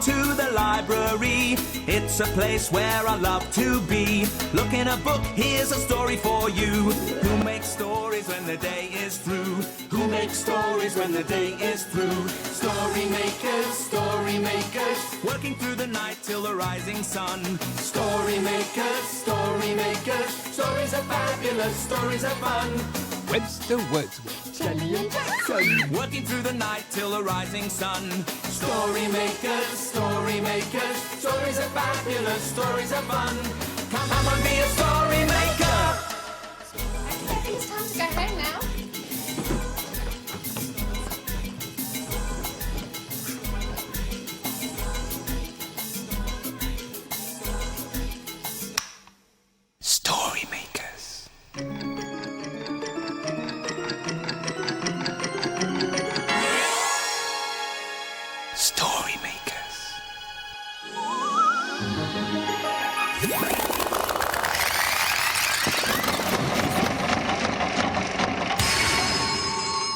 to the library. It's a place where I love to be. Look in a book, here's a story for you. Who makes stories when the day is through? Who makes stories when the day is through? Story makers, working through the night till the rising sun. Story makers, stories are fabulous, stories are fun. Webster Wordsworth. Jelly and Jackson. Working through the night till the rising sun. Story makers, stories are fabulous, stories are fun. Come on, be a story maker. I think it's time to go home now. Story makers. Story makers.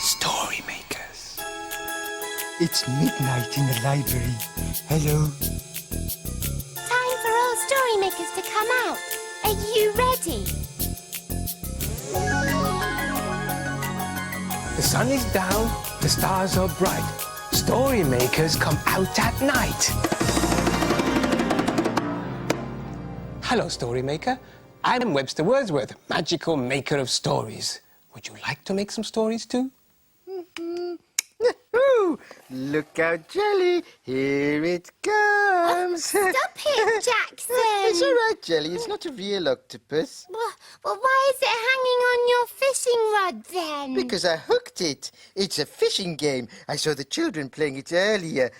Story makers. It's midnight in the library. Hello. Time for all story makers to come out. Are you ready? The sun is down, the stars are bright. Story makers come out at night. Hello, story maker. I'm Webster Wordsworth, magical maker of stories. Would you like to make some stories too? Look out, Jelly. Here it comes. Stop it, Jackson. It's all right, Jelly. It's not a real octopus. Well, why is it hanging on your fishing rod then? Because I hooked it. It's a fishing game. I saw the children playing it earlier.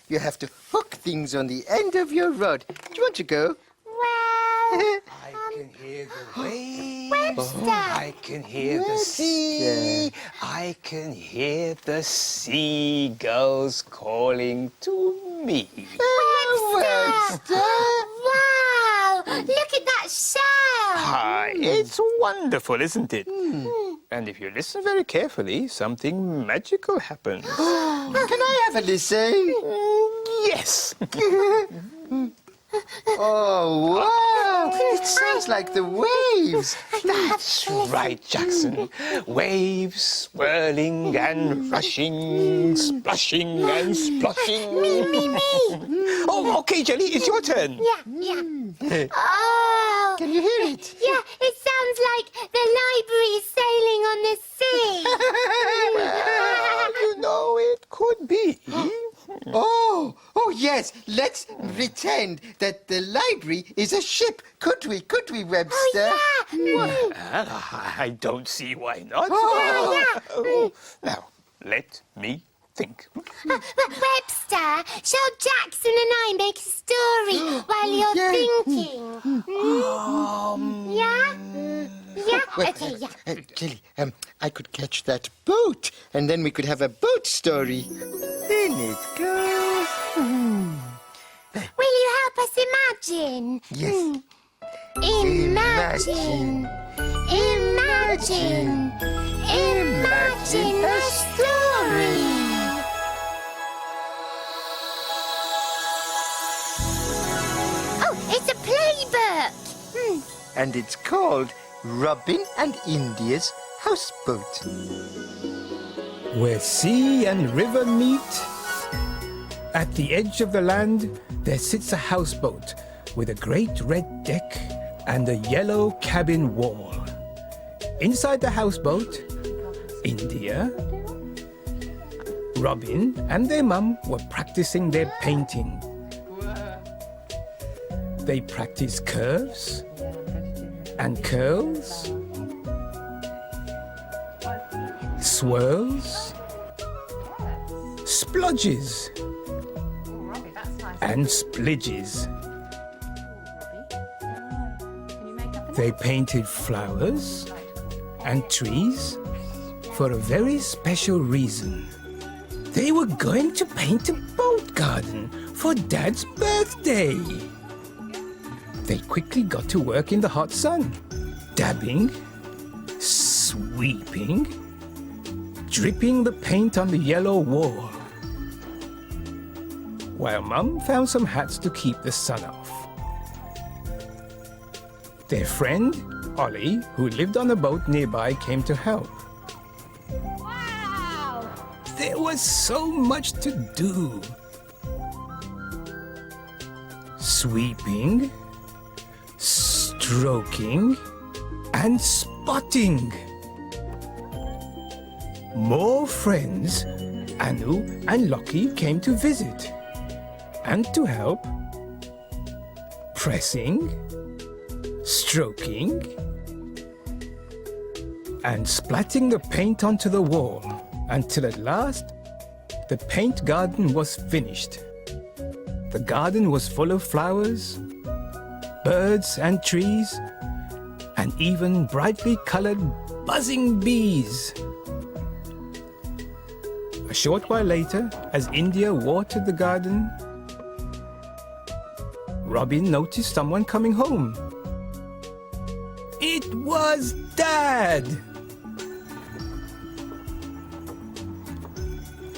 You have to hook things on the end of your rod. Do you want to go? Well, I can hear the waves. Webster. I can hear the sea. I can hear the seagulls calling to me. Webster. Wow, look at that shell. Hi, it's wonderful, isn't it? And if you listen very carefully, something magical happens. Can I have a listen? Yes. Oh, wow. It sounds like the waves. That's right, Jackson. Waves swirling and rushing, splashing and splashing. Me. Oh, okay, Jelly, it's your turn. Yeah. Oh. Can you hear it? Yeah, it sounds like the library is sailing on the sea. Well, you know, it could be. Oh, yes. Let's pretend that the library is a ship. Could we, Webster? Oh, yeah. Well, I don't see why not. Now, let me think. Webster, shall Jackson and I make a story while you're thinking? Yeah? Yeah? Well, Okay, yeah. Jelly, I could catch that boat, and then we could have a boat story. In it goes. Will you help us imagine? Yes. Imagine a story. Oh, it's a playbook. And it's called Robin and India's Houseboat. Where sea and river meet, at the edge of the land, there sits a houseboat with a great red deck and a yellow cabin wall. Inside the houseboat, India, Robin and their mum were practicing their painting. They practiced curves and curls, swirls, splodges, and splidges. They painted flowers and trees for a very special reason. They were going to paint a boat garden for Dad's birthday. They quickly got to work in the hot sun, dabbing, sweeping, dripping the paint on the yellow wall. while Mum found some hats to keep the sun off. Their friend, Ollie, who lived on a boat nearby, came to help. Wow! There was so much to do. Sweeping, stroking, and spotting. More friends, Anu and Lockie, came to visit and to help. Pressing, stroking, and splatting the paint onto the wall until at last the paint garden was finished. The garden was full of flowers, birds and trees, and even brightly colored buzzing bees. A short while later, as India watered the garden, Robin noticed someone coming home. It was Dad!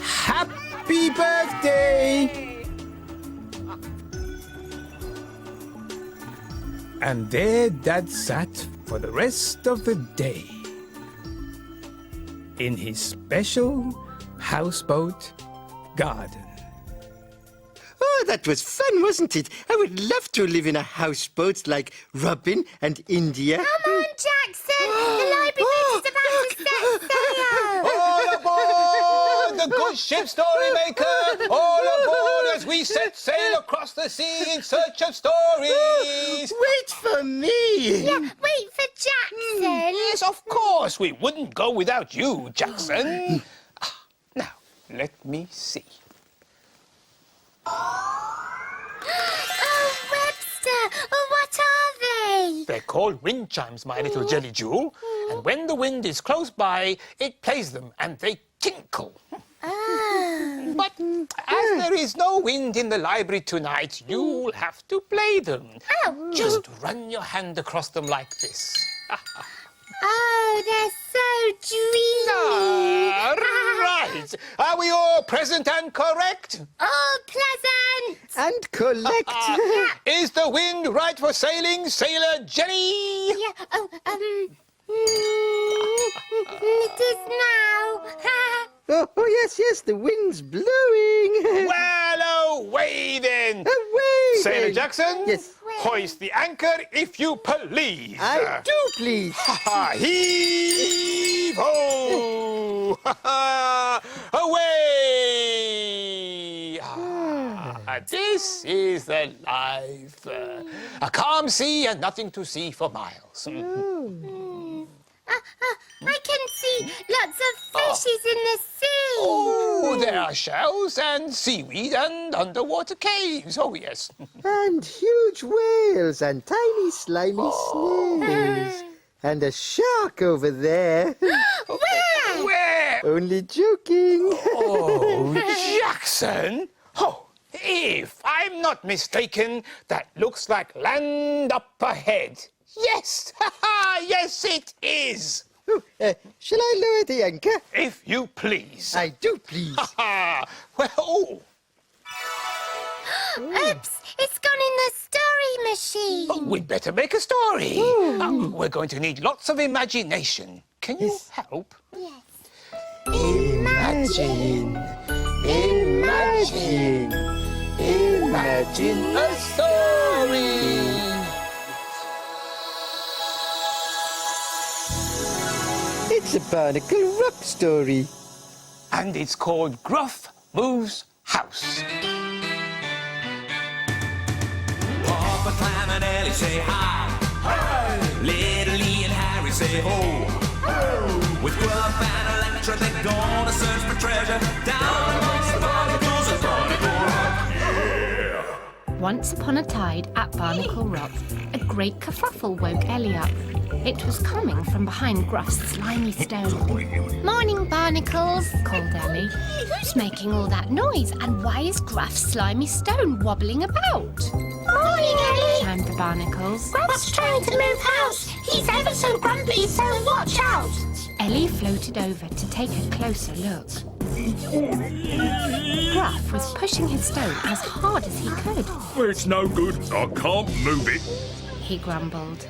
Happy birthday! And there Dad sat for the rest of the day in his special houseboat garden. Oh, that was fun, wasn't it? I would love to live in a houseboat like Robin and India. Come on, Jackson! The library is about to set sail! All aboard the good ship Storymaker! All aboard as we set sail across the sea in search of stories! Wait for me! Yeah, wait for Jackson! Yes, of course. We wouldn't go without you, Jackson. Now, let me see. Oh, Webster! What are they? They're called wind chimes, my little jelly jewel. And when the wind is close by, it plays them and they tinkle. Oh. But as there is no wind in the library tonight, you'll have to play them. Oh. Just run your hand across them like this. Oh, they're so dreamy. Right. Are we all present and correct? Oh, pleasant. And collect. Is the wind right for sailing, Sailor Jenny? Yeah, it is now. Oh, yes, the wind's blowing. Well, away then. Away, Sailor then. Jackson? Yes. Hoist the anchor if you please. I do, please. Heave ho! Away! This is the life. A calm sea and nothing to see for miles. I can see lots of fishes in the sea. Oh, there are shells and seaweed and underwater caves. Oh, yes. And huge whales and tiny slimy snails. And a shark over there. Where? Where? Only joking. Oh, Jackson. Oh, if I'm not mistaken, that looks like land up ahead. Yes, yes, it is. Oh, shall I lower the anchor? If you please. I do, please. Well, oh. Oops, it's gone in the story machine. Oh, we'd better make a story. We're going to need lots of imagination. Can you help? Yes. Imagine. Imagine. Imagine A story. It's a Barnacle Rock story. And it's called Gruff Moves House. Papa Clam and Ellie say hi. Hi. Little Lee and Harry say ho. Ho. With Gruff and Electra they're gonna search for treasure down amongst the barnacles of Barnacle Rock. Yeah. Once upon a tide at Barnacle Rock, a great kerfuffle woke Ellie up. It was coming from behind Gruff's slimy stone. Morning, barnacles. Called Ellie. Who's making all that noise? And why is Gruff's slimy stone wobbling about? Morning, Ellie. Chimed the barnacles. Gruff's trying to move house. He's ever so grumpy, so watch out. Ellie floated over to take a closer look. Gruff was pushing his stone as hard as he could. It's no good. I can't move it. He grumbled.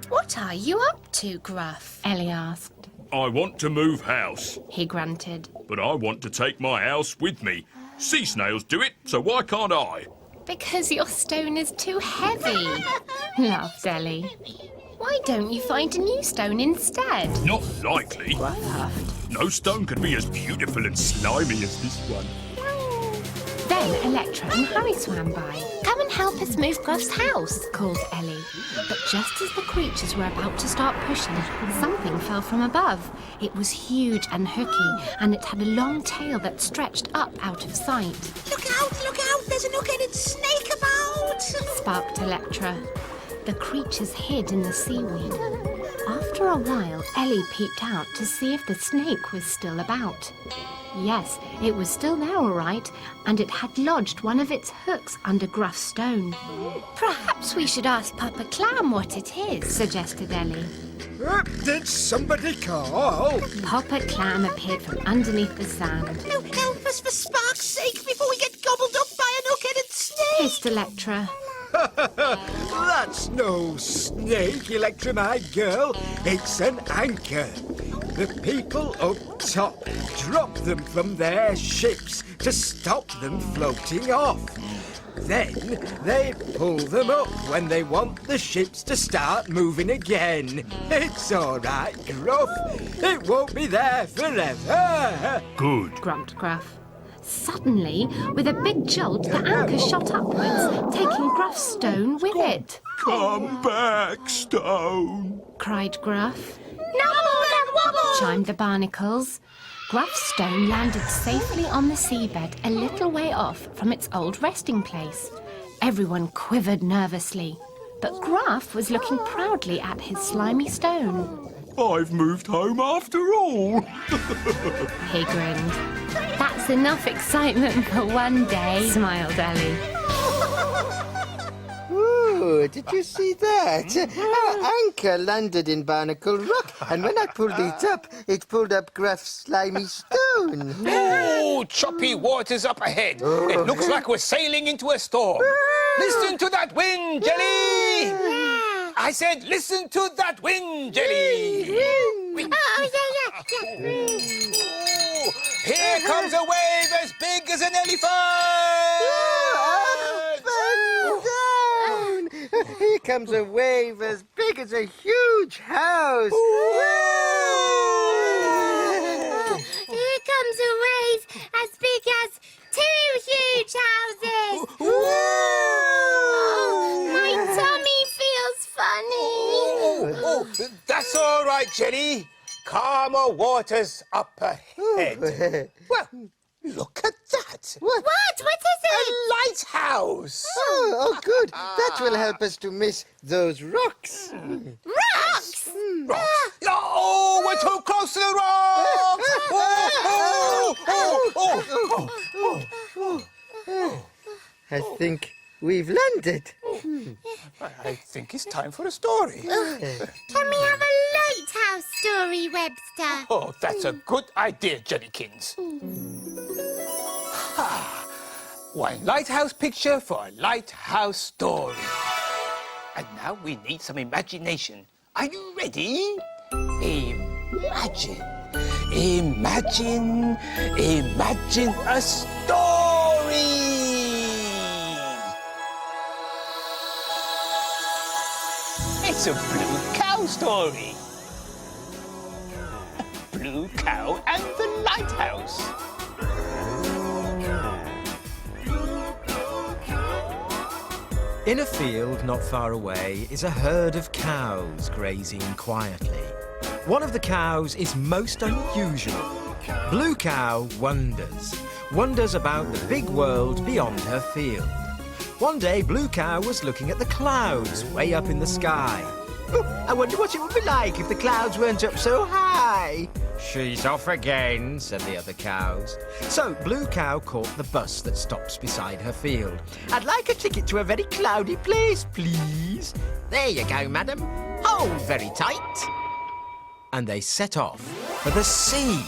What are you up to, Gruff? Ellie asked. I want to move house, He grunted. but I want to take my house with me. Sea snails do it, so why can't I? Because your stone is too heavy, laughed Ellie. Why don't you find a new stone instead? Not likely. Gruff huffed. No stone could be as beautiful and slimy as this one. Then Electra and Harry swam by. Come and help us move Gruff's house. Called Ellie. But just as the creatures were about to start pushing, something fell from above. It was huge and hooky, and it had a long tail that stretched up out of sight. Look out, there's an hook-headed snake about. Sparked Electra. The creatures hid in the seaweed. After a while, Ellie peeped out to see if the snake was still about. Yes, it was still there all right, and it had lodged one of its hooks under Gruff's stone. Perhaps we should ask Papa Clam what it is. Suggested Ellie. Did somebody call? Papa Clam appeared from underneath the sand. No, help us for spark's sake before we get gobbled up by an hook-headed snake. Hissed Electra. That's no snake, Electra, my girl. It's an anchor. The people up top drop them from their ships to stop them floating off. Then they pull them up when they want the ships to start moving again. It's all right, Gruff. It won't be there forever. Good. Grumped Gruff. Suddenly, with a big jolt, the anchor shot upwards, taking Gruff's stone with it. Come back, stone. Cried Gruff. Nobble, wobble! Chimed the barnacles. Gruff's stone landed safely on the seabed a little way off from its old resting place. Everyone quivered nervously, but Gruff was looking proudly at his slimy stone. I've moved home after all. He grinned. That's enough excitement for one day, smiled Ellie. Ooh, did you see that? Our anchor landed in Barnacle Rock, and when I pulled it pulled up Gruff's slimy stone. Oh, choppy waters up ahead. It looks like we're sailing into a storm. Listen to that wind, Jelly! I said, listen to that wind, Jelly! Wind. Oh, yeah. Oh, here comes a wave as big as an elephant! Down. Here comes a wave as big as a huge house. Here comes a wave as big as 2 huge houses. My tummy feels funny. Oh, that's all right, Jelly. Calmer waters up ahead. Well, look at that. What? What is it? A lighthouse. Oh, good. That will help us to miss those rocks. Rocks! Rocks. Oh, we're too close to the rocks. I think we've landed. I think it's time for a story. Can we have a lighthouse story, Webster? Oh, that's a good idea, Jellykins. One lighthouse picture for a lighthouse story. And now we need some imagination. Are you ready? Imagine a story. It's a blue cow story. A blue cow and the lighthouse. In a field not far away is a herd of cows grazing quietly. One of the cows is most unusual. Blue Cow wonders about the big world beyond her field. One day, Blue Cow was looking at the clouds way up in the sky. Oh, I wonder what it would be like if the clouds weren't up so high. She's off again, said the other cows. So Blue Cow caught the bus that stops beside her field. I'd like a ticket to a very cloudy place, please. There you go, madam. Hold very tight. And they set off for the sea.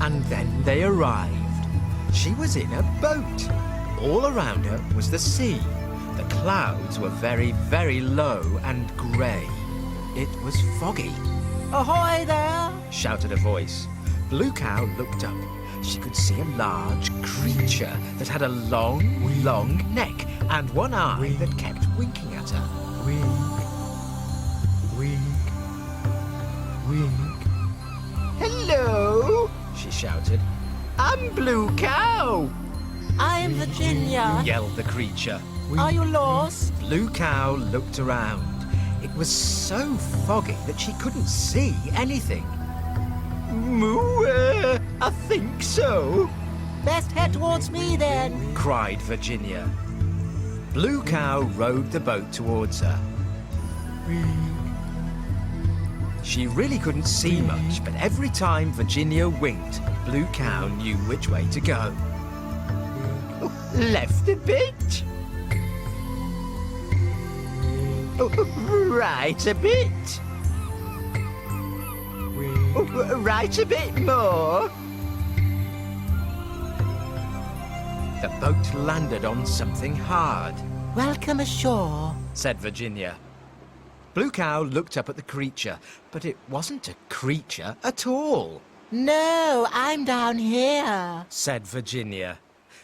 And then they arrived. She was in a boat. All around her was the sea. The clouds were very, very low and grey. It was foggy. Ahoy there! Shouted a voice. Blue Cow looked up. She could see a large creature that had a long, long neck and one eye that kept winking at her. Wink, wink, wink. Hello, She shouted. I'm Blue Cow. I'm Virginia. Yelled the creature. Are you lost? Blue Cow looked around. It was so foggy that she couldn't see anything. Moo, I think so. Best head towards me then. Cried Virginia. Blue Cow rowed the boat towards her. She really couldn't see much, but every time Virginia winked, Blue Cow knew which way to go. Left a bit. Right a bit. Right a bit more. The boat landed on something hard, Welcome ashore. said Virginia. Blue Cow looked up at the creature, but it wasn't a creature at all, No, I'm down here. said Virginia.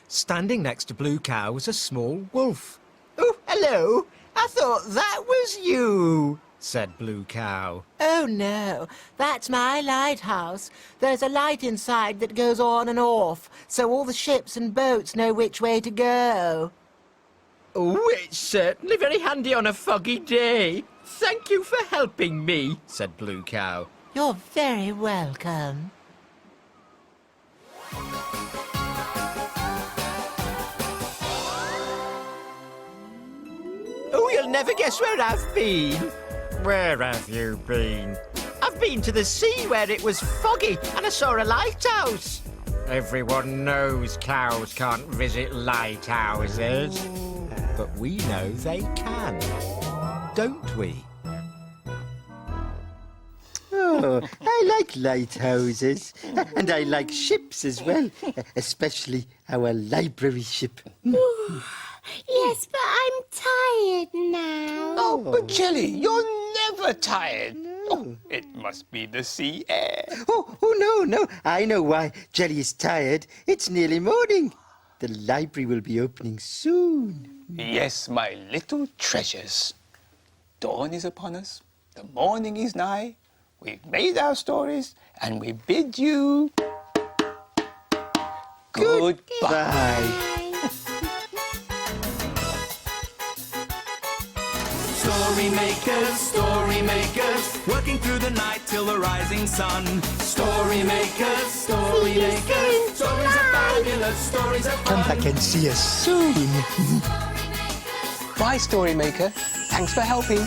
Standing next to Blue Cow was a small wolf, Oh, hello. I thought that was you. said Blue Cow. Oh no, that's my lighthouse. There's a light inside that goes on and off, so all the ships and boats know which way to go. Oh, it's certainly very handy on a foggy day. Thank you for helping me. Said Blue Cow. You're very welcome. Oh, you'll never guess where I've been. Where have you been? I've been to the sea where it was foggy and I saw a lighthouse. Everyone knows cows can't visit lighthouses. But we know they can, don't we? Oh, I like lighthouses. And I like ships as well. Especially our library ship. Yes, but I'm tired now. Oh, but Jelly, you're never tired. Oh, it must be the sea air. Oh, no. I know why Jelly is tired. It's nearly morning. The library will be opening soon. Yes, my little treasures. Dawn is upon us. The morning is nigh. We've made our stories, and we bid you goodbye. Bye. Story makers, working through the night till the rising sun. Story makers, stories are fabulous, stories are Come fun. back and see us soon. Bye, Story Maker. Thanks for helping.